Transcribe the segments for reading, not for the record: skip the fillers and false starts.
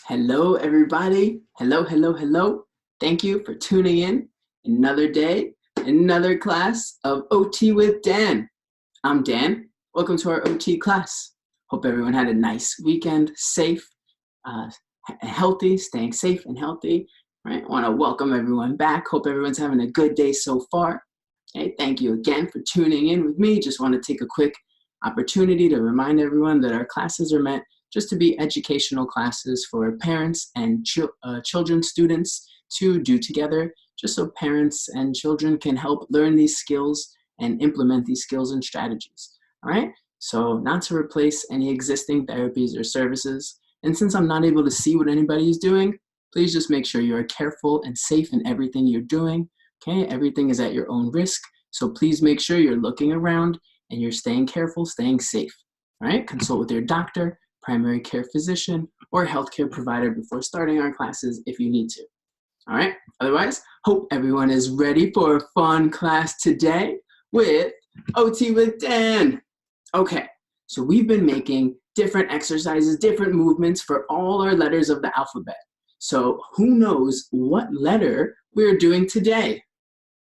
Hello, everybody. Hello, hello, hello. Thank you for tuning in. Another day, another class of OT with Dan. I'm Dan. Welcome to our OT class. Hope everyone had a nice weekend, safe, healthy, staying safe and healthy. Right? I want to welcome everyone back. Hope everyone's having a good day so far. Okay, thank you again for tuning in with me. Just want to take a quick opportunity to remind everyone that our classes are meant just to be educational classes for parents and children, students to do together, just so parents and children can help learn these skills and implement these skills and strategies, all right? So not to replace any existing therapies or services. And since I'm not able to see what anybody is doing, please just make sure you are careful and safe in everything you're doing, okay? Everything is at your own risk, so please make sure you're looking around and you're staying careful, staying safe, all right? Consult with your doctor, primary care physician, or healthcare provider before starting our classes if you need to. All right, otherwise, hope everyone is ready for a fun class today with OT with Dan. Okay, so we've been making different exercises, different movements for all our letters of the alphabet. So who knows what letter we're doing today?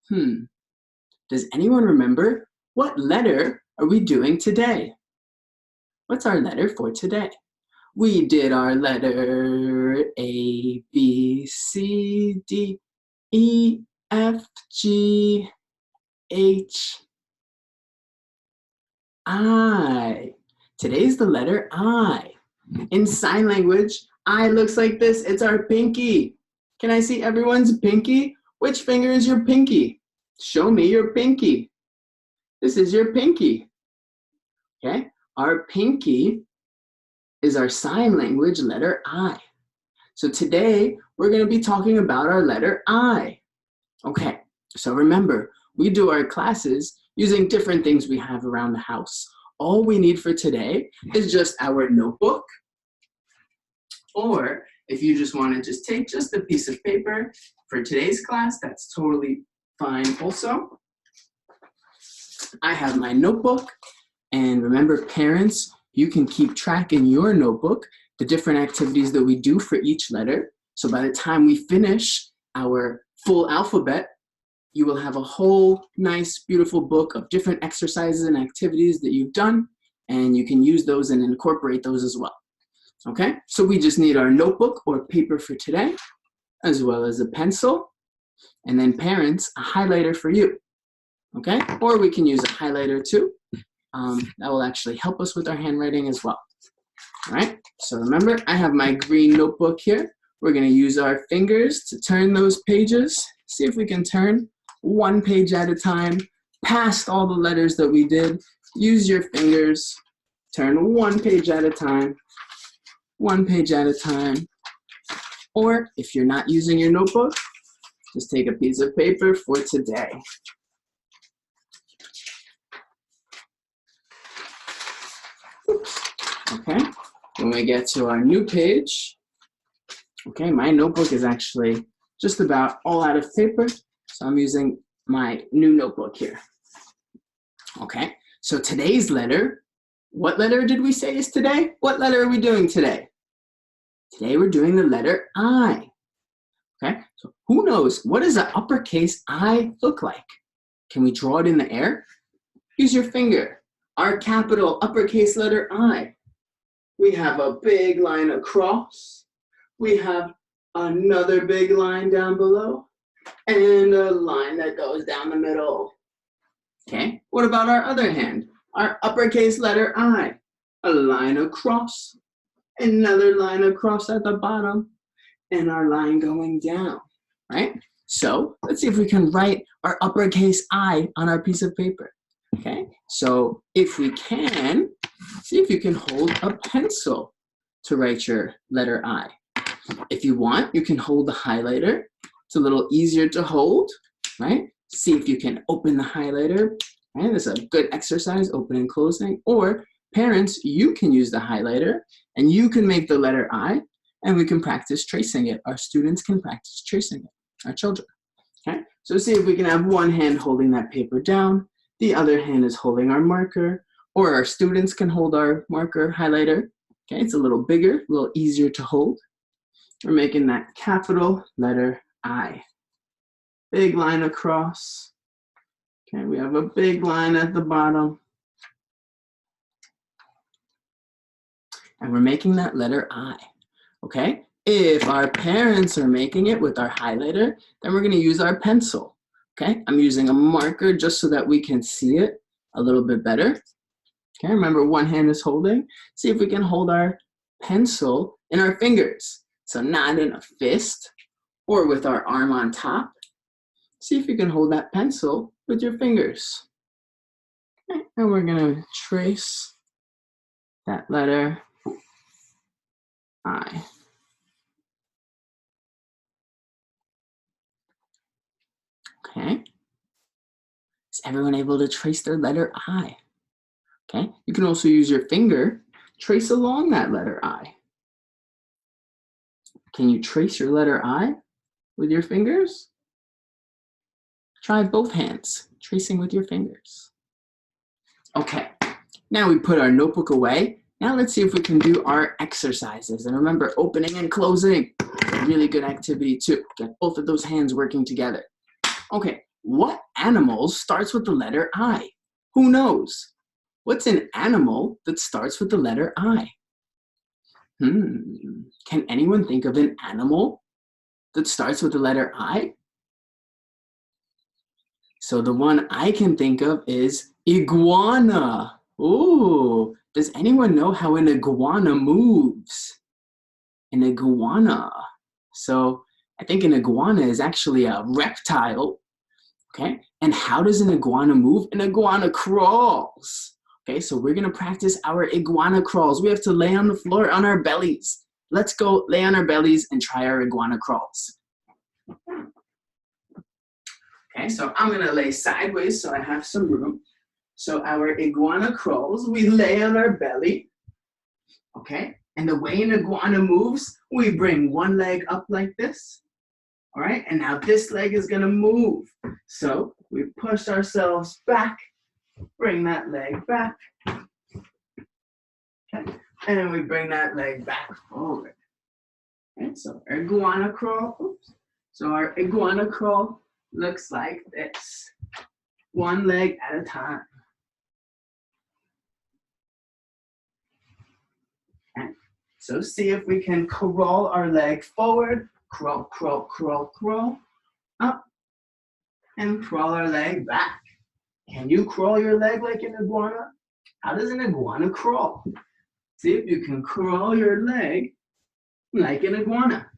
Does anyone remember what letter are we doing today? What's our letter for today? We did our letter A, B, C, D, E, F, G, H, I. Today's the letter I. In sign language, I looks like this. It's our pinky. Can I see everyone's pinky? Which finger is your pinky? Show me your pinky. This is your pinky. Okay, our pinky is our sign language letter I. So today, we're going to be talking about our letter I. Okay, so remember, we do our classes using different things we have around the house. All we need for today is just our notebook, or if you just want to just take just a piece of paper for today's class, that's totally fine also. I have my notebook, and remember, parents, you can keep track in your notebook the different activities that we do for each letter. So by the time we finish our full alphabet, you will have a whole nice, beautiful book of different exercises and activities that you've done, and you can use those and incorporate those as well. Okay, so we just need our notebook or paper for today, as well as a pencil, and then parents, a highlighter for you. Okay, or we can use a highlighter too. That will actually help us with our handwriting as well. All right, so remember, I have my green notebook here. We're going to use our fingers to turn those pages. See if we can turn one page at a time, past all the letters that we did. Use your fingers, turn one page at a time, one page at a time. Or if you're not using your notebook, just take a piece of paper for today. Okay, when we get to our new page, okay, my notebook is actually just about all out of paper, so I'm using my new notebook here. Okay, so today's letter, what letter did we say is today? What letter are we doing today? Today we're doing the letter I. Okay, so who knows, what does an uppercase I look like? Can we draw it in the air? Use your finger. Our capital uppercase letter I. We have a big line across. We have another big line down below, and a line that goes down the middle. Okay, what about our other hand? Our uppercase letter I. A line across, another line across at the bottom, and our line going down, right? So let's see if we can write our uppercase I on our piece of paper. Okay, so if we can, see if you can hold a pencil to write your letter I. If you want, you can hold the highlighter. It's a little easier to hold, right? See if you can open the highlighter, right? This is a good exercise, open and closing. Or parents, you can use the highlighter and you can make the letter I, and we can practice tracing it. Our students can practice tracing it, our children, okay? So see if we can have one hand holding that paper down, the other hand is holding our marker, or our students can hold our marker highlighter. Okay, it's a little bigger, a little easier to hold. We're making that capital letter I. Big line across. Okay, we have a big line at the bottom. And we're making that letter I, okay? If our parents are making it with our highlighter, then we're gonna use our pencil, okay? I'm using a marker just so that we can see it a little bit better. Okay, remember one hand is holding. See if we can hold our pencil in our fingers. So not in a fist or with our arm on top. See if you can hold that pencil with your fingers. Okay, and we're gonna trace that letter I. Okay. Is everyone able to trace their letter I? Okay. You can also use your finger, trace along that letter I. Can you trace your letter I with your fingers? Try both hands, tracing with your fingers. Okay. Now we put our notebook away. Now let's see if we can do our exercises. And remember, opening and closing is a really good activity too. Get both of those hands working together. Okay, what animal starts with the letter I? Who knows? What's an animal that starts with the letter I? Can anyone think of an animal that starts with the letter I? So the one I can think of is iguana. Ooh, does anyone know how an iguana moves? An iguana. So I think an iguana is actually a reptile. Okay, and how does an iguana move? An iguana crawls. Okay, so we're gonna practice our iguana crawls. We have to lay on the floor on our bellies. Let's go lay on our bellies and try our iguana crawls. Okay, so I'm gonna lay sideways so I have some room. So our iguana crawls, we lay on our belly. Okay, and the way an iguana moves, we bring one leg up like this. All right, and now this leg is gonna move. So we push ourselves back, bring that leg back. Okay, and we bring that leg back forward. Okay, so our iguana crawl, oops. So our iguana crawl looks like this. One leg at a time. Okay, so see if we can crawl our leg forward. Crawl, crawl, crawl, crawl. Up, and crawl our leg back. Can you crawl your leg like an iguana? How does an iguana crawl? See if you can crawl your leg like an iguana.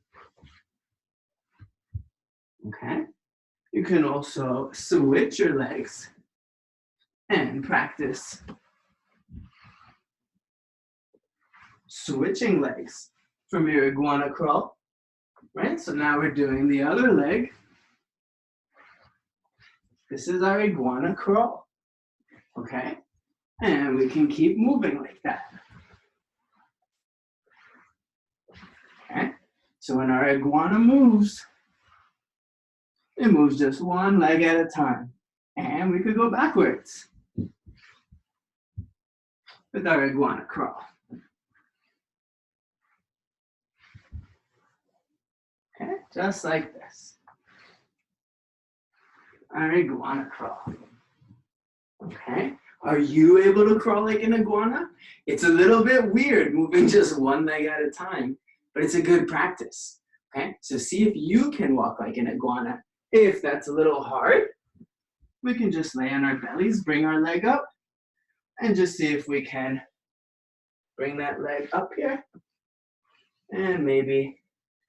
Okay? You can also switch your legs and practice switching legs from your iguana crawl. Right? So now we're doing the other leg. This is our iguana crawl. Okay? And we can keep moving like that. Okay? So when our iguana moves, it moves just one leg at a time. And we could go backwards with our iguana crawl. Okay, just like this. Our iguana crawl. Okay, are you able to crawl like an iguana? It's a little bit weird moving just one leg at a time, but it's a good practice. Okay, so see if you can walk like an iguana. If that's a little hard, we can just lay on our bellies, bring our leg up, and just see if we can bring that leg up here, and maybe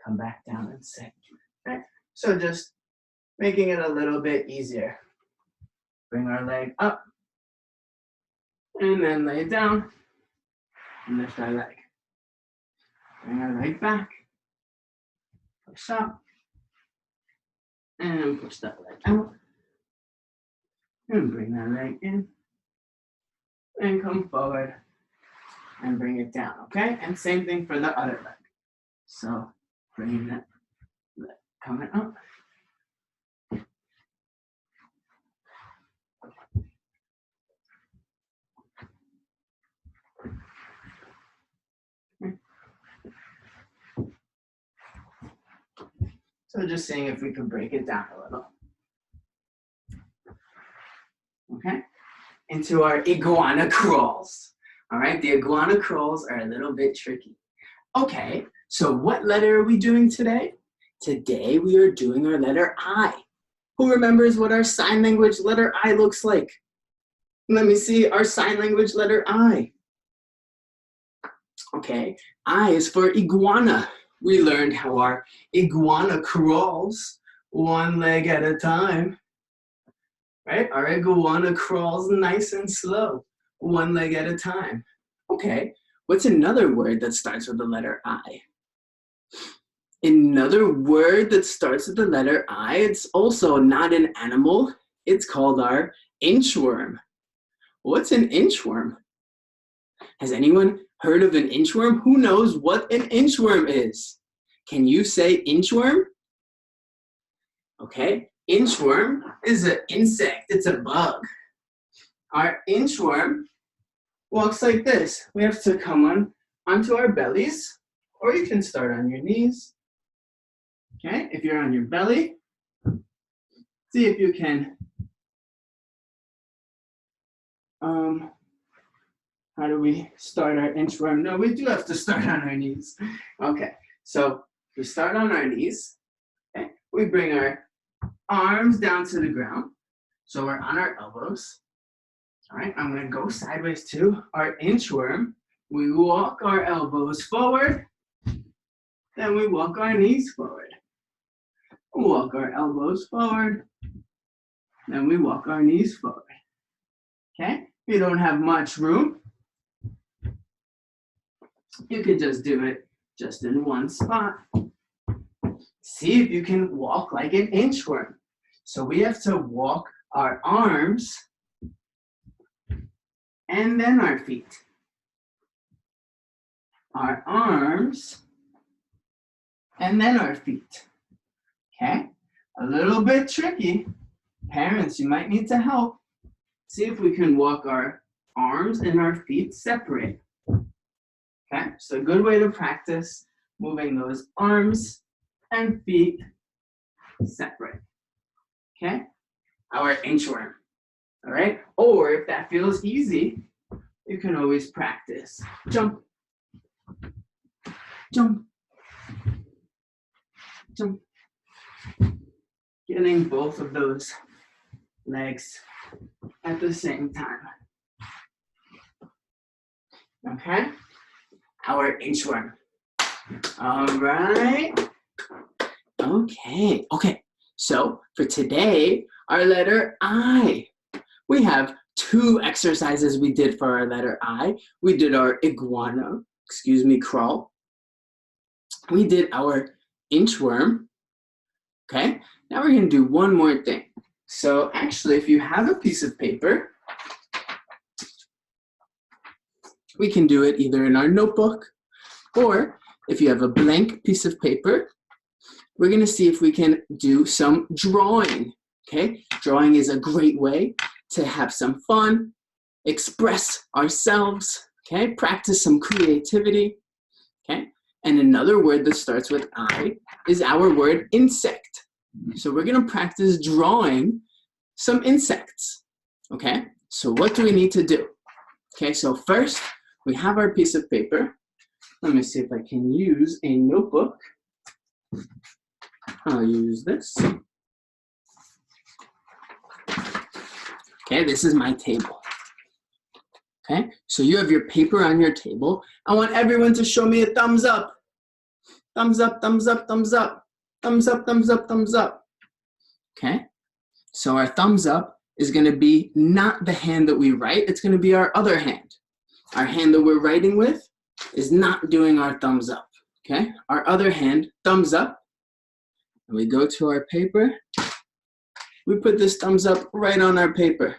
come back down and sit. Okay, so just making it a little bit easier. Bring our leg up, and then lay it down, and lift our leg. Bring our leg back, push up, and push that leg out, and bring that leg in, and come forward, and bring it down, okay? And same thing for the other leg. So bringing that leg, coming up. So just seeing if we can break it down a little. Okay, into our iguana crawls. All right, the iguana crawls are a little bit tricky. Okay, so what letter are we doing today? Today we are doing our letter I. Who remembers what our sign language letter I looks like? Let me see our sign language letter I. Okay, I is for iguana. We learned how our iguana crawls one leg at a time. Right? Our iguana crawls nice and slow, one leg at a time. Okay, what's another word that starts with the letter I? Another word that starts with the letter I, it's also not an animal. It's called our inchworm. What's an inchworm? Has anyone heard of an inchworm? Who knows what an inchworm is? Can you say inchworm? Okay, inchworm is an insect, it's a bug. Our inchworm walks like this. We have to come onto our bellies, or you can start on your knees. Okay, if you're on your belly, see if you can, how do we start our inchworm? No, we do have to start on our knees. Okay, so we start on our knees. Okay, we bring our arms down to the ground. So we're on our elbows. All right, I'm gonna go sideways too. Our inchworm, we walk our elbows forward, then we walk our knees forward. We walk our elbows forward, then we walk our knees forward. Okay, if you don't have much room, you can just do it just in one spot. See if you can walk like an inchworm. So we have to walk our arms and then our feet. Our arms and then our feet. Okay, a little bit tricky. Parents, you might need to help. See if we can walk our arms and our feet separate. Okay, so a good way to practice moving those arms and feet separate. Okay, our inchworm. All right, or if that feels easy, you can always practice. Jump, jump, jump. Getting both of those legs at the same time. Okay, our inchworm. All right. Okay. So for today, our letter I. We have two exercises we did for our letter I. We did our iguana, crawl. We did our inchworm. Okay, now we're gonna do one more thing. So actually, if you have a piece of paper, we can do it either in our notebook, or if you have a blank piece of paper, we're gonna see if we can do some drawing, okay? Drawing is a great way to have some fun, express ourselves, okay? Practice some creativity, okay? And another word that starts with I is our word insect. So we're gonna practice drawing some insects, okay? So what do we need to do? Okay, so first, we have our piece of paper. Let me see if I can use a notebook. I'll use this. Okay, this is my table. Okay, so you have your paper on your table. I want everyone to show me a thumbs up. Thumbs up, thumbs up, thumbs up. Thumbs up, thumbs up, thumbs up. Okay, so our thumbs up is gonna be not the hand that we write, it's gonna be our other hand. Our hand that we're writing with is not doing our thumbs up, okay? Our other hand, thumbs up, and we go to our paper. We put this thumbs up right on our paper.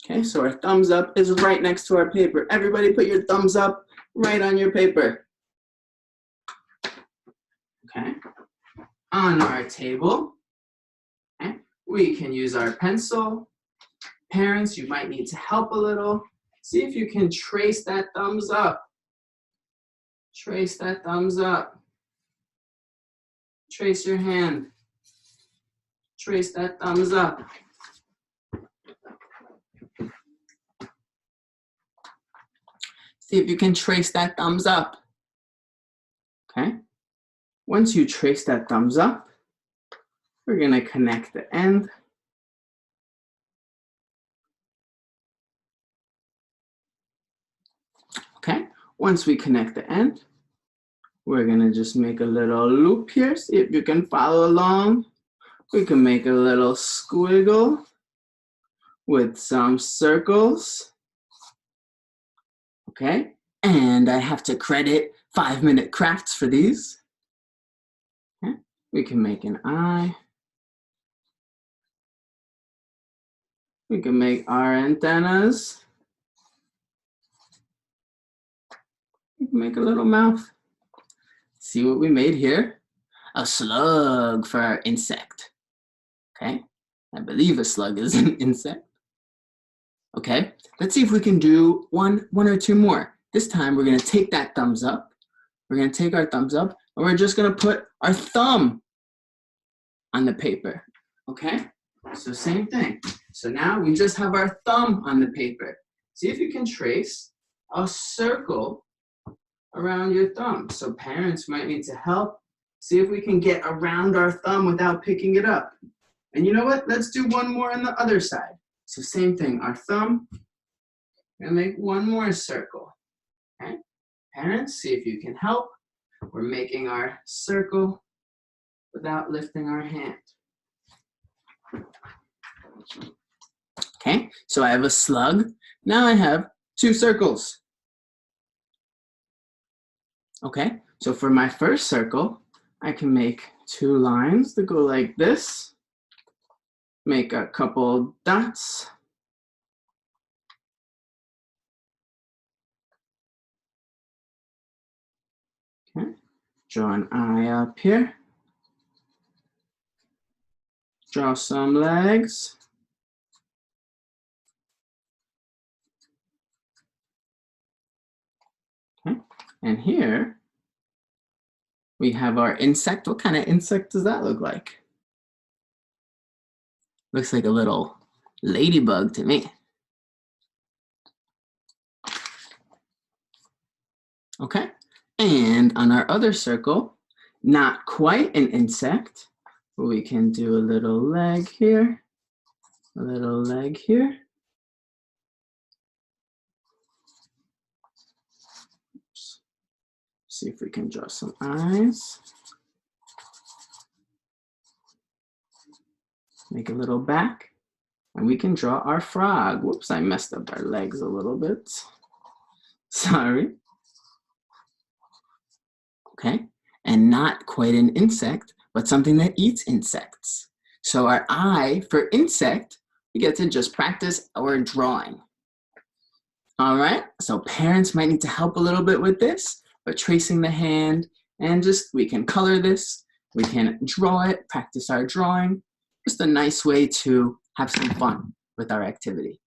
Okay, so our thumbs up is right next to our paper. Everybody put your thumbs up right on your paper. Okay, on our table, okay, we can use our pencil. Parents, you might need to help a little. See if you can trace that thumbs up. Trace that thumbs up. Trace your hand. Trace that thumbs up. See if you can trace that thumbs up. Okay? Once you trace that thumbs up, we're gonna connect the end. Okay? Once we connect the end, we're gonna just make a little loop here. See if you can follow along. We can make a little squiggle with some circles. Okay? And I have to credit 5-minute crafts for these. Okay? We can make an eye. We can make our antennas. We can make a little mouth. See what we made here? A slug for our insect. Okay? I believe a slug is an insect. Okay? Let's see if we can do one or two more. This time we're gonna take that thumbs up. We're gonna take our thumbs up and we're just gonna put our thumb on the paper. Okay? So same thing. So now we just have our thumb on the paper. See if you can trace a circle around your thumb. So parents might need to help. See if we can get around our thumb without picking it up. And you know what? Let's do one more on the other side. So same thing, our thumb, we're gonna make one more circle. Okay? Parents, see if you can help. We're making our circle without lifting our hand. Okay, so I have a slug. Now I have 2 circles. Okay, so for my first circle, I can make 2 lines that go like this. Make a couple dots. Okay, draw an eye up here. Draw some legs. Okay, and here we have our insect. What kind of insect does that look like? Looks like a little ladybug to me. Okay, and on our other circle, not quite an insect, but we can do a little leg here, a little leg here. Oops. See if we can draw some eyes. Make a little back, and we can draw our frog. Whoops, I messed up our legs a little bit. Sorry. Okay, and not quite an insect, but something that eats insects. So our eye for insect, we get to just practice our drawing. All right, so parents might need to help a little bit with this, but tracing the hand, and just, we can color this, we can draw it, practice our drawing. Just a nice way to have some fun with our activity.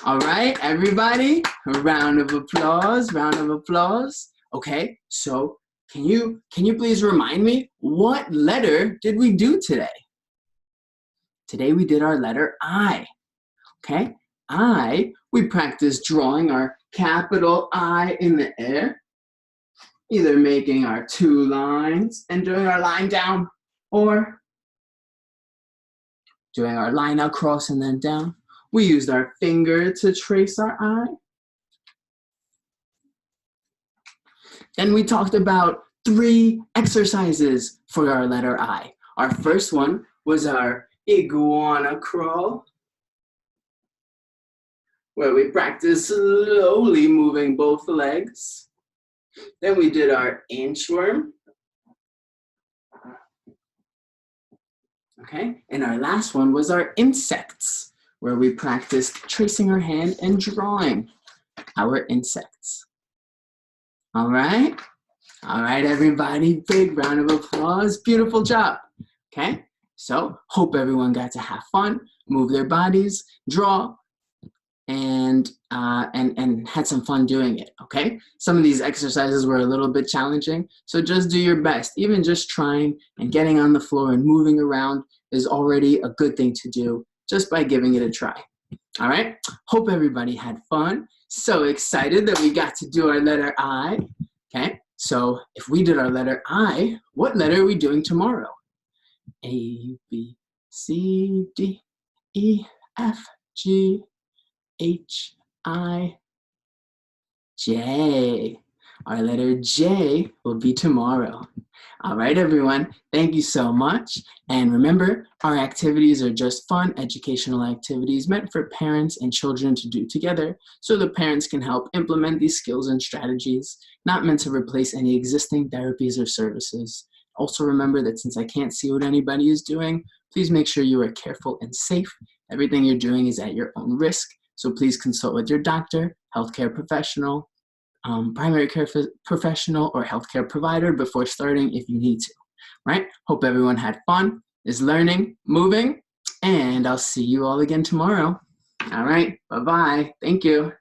All right, everybody, a round of applause, round of applause. Okay, so can you please remind me, what letter did we do today? Today we did our letter I, okay? I, we practiced drawing our capital I in the air, either making our 2 lines and doing our line down, or doing our line across and then down. We used our finger to trace our I. Then we talked about 3 exercises for our letter I. Our first one was our iguana crawl, where we practiced slowly moving both legs. Then we did our inchworm. Okay, and our last one was our insects, where we practiced tracing our hand and drawing our insects. All right, everybody, big round of applause. Beautiful job. Okay, so hope everyone got to have fun, move their bodies, draw, and had some fun doing it, okay? Some of these exercises were a little bit challenging, so just do your best. Even just trying and getting on the floor and moving around is already a good thing to do just by giving it a try. All right, hope everybody had fun. So excited that we got to do our letter I. Okay, so if we did our letter I, what letter are we doing tomorrow? A, B, C, D, E, F, G, H, I, J. Our letter J will be tomorrow. All right, everyone. Thank you so much. And remember, our activities are just fun educational activities meant for parents and children to do together so the parents can help implement these skills and strategies, not meant to replace any existing therapies or services. Also remember that since I can't see what anybody is doing, please make sure you are careful and safe. Everything you're doing is at your own risk, so please consult with your doctor, healthcare professional, primary care professional, or healthcare provider before starting if you need to, right? Hope everyone had fun, is learning, moving, and I'll see you all again tomorrow. All right, bye-bye. Thank you.